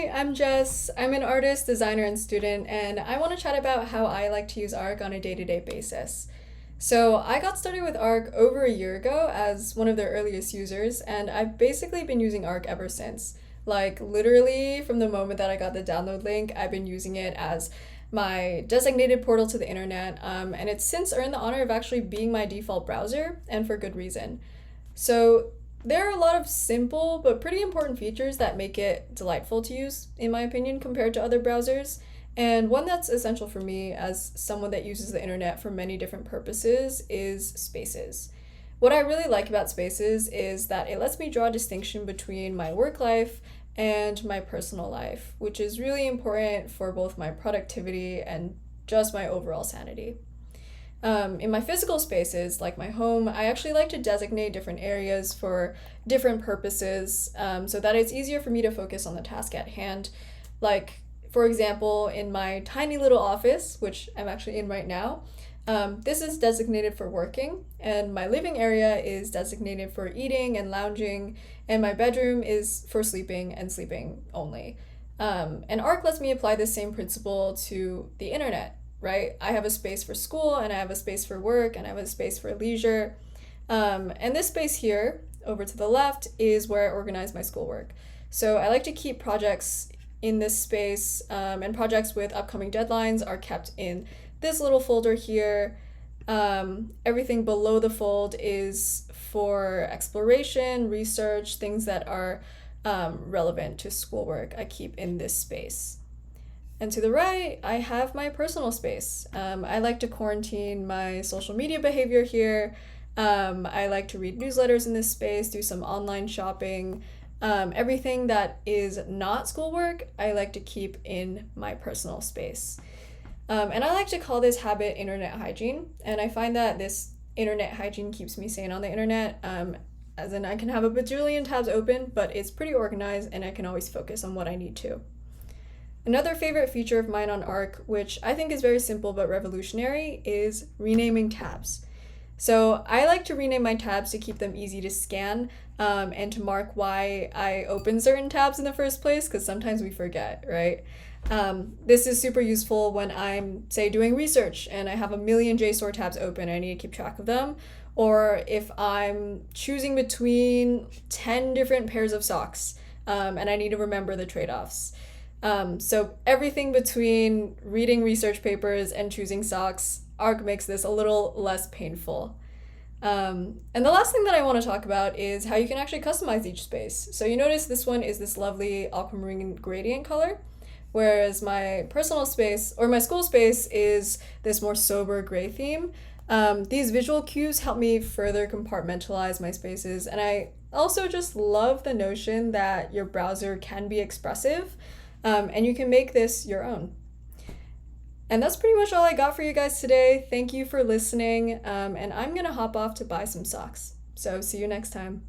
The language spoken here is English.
Hi, I'm Jess. I'm an artist, designer, and student, and I want to chat about how I like to use Arc on a day-to-day basis. So, I got started with Arc over a year ago as one of their earliest users, and I've basically been using Arc ever since. Like, literally, from the moment that I got the download link, I've been using it as my designated portal to the internet, and it's since earned the honor of actually being my default browser, and for good reason. So, there are a lot of simple but pretty important features that make it delightful to use, in my opinion, compared to other browsers. And one that's essential for me as someone that uses the internet for many different purposes is Spaces. What I really like about Spaces is that it lets me draw a distinction between my work life and my personal life, which is really important for both my productivity and just my overall sanity. In my physical spaces, like my home, I actually like to designate different areas for different purposes so that it's easier for me to focus on the task at hand. Like, for example, in my tiny little office, which I'm actually in right now, this is designated for working, and my living area is designated for eating and lounging, and my bedroom is for sleeping and sleeping only. And ARC lets me apply this same principle to the internet, right? I have a space for school, and I have a space for work, and I have a space for leisure. And this space here, over to the left, is where I organize my schoolwork. So I like to keep projects in this space, and projects with upcoming deadlines are kept in this little folder here. Everything below the fold is for exploration, research, things that are relevant to schoolwork I keep in this space. And to the right, I have my personal space. I like to quarantine my social media behavior here. I like to read newsletters in this space, do some online shopping. Everything that is not schoolwork, I like to keep in my personal space. And I like to call this habit internet hygiene. And I find that this internet hygiene keeps me sane on the internet. As in, I can have a bajillion tabs open, but it's pretty organized and I can always focus on what I need to. Another favorite feature of mine on Arc, which I think is very simple but revolutionary, is renaming tabs. So I like to rename my tabs to keep them easy to scan, and to mark why I open certain tabs in the first place, because sometimes we forget, right? This is super useful when I'm, say, doing research and I have a million JSTOR tabs open and I need to keep track of them, or if I'm choosing between 10 different pairs of socks, and I need to remember the trade-offs. So everything between reading research papers and choosing socks, Arc makes this a little less painful. And the last thing that I want to talk about is how you can actually customize each space. So you notice this one is this lovely aquamarine gradient color, whereas my personal space, or my school space, is this more sober gray theme. These visual cues help me further compartmentalize my spaces, and I also just love the notion that your browser can be expressive, and you can make this your own. And that's pretty much all I got for you guys today. Thank you for listening, and I'm gonna hop off to buy some socks. So see you next time.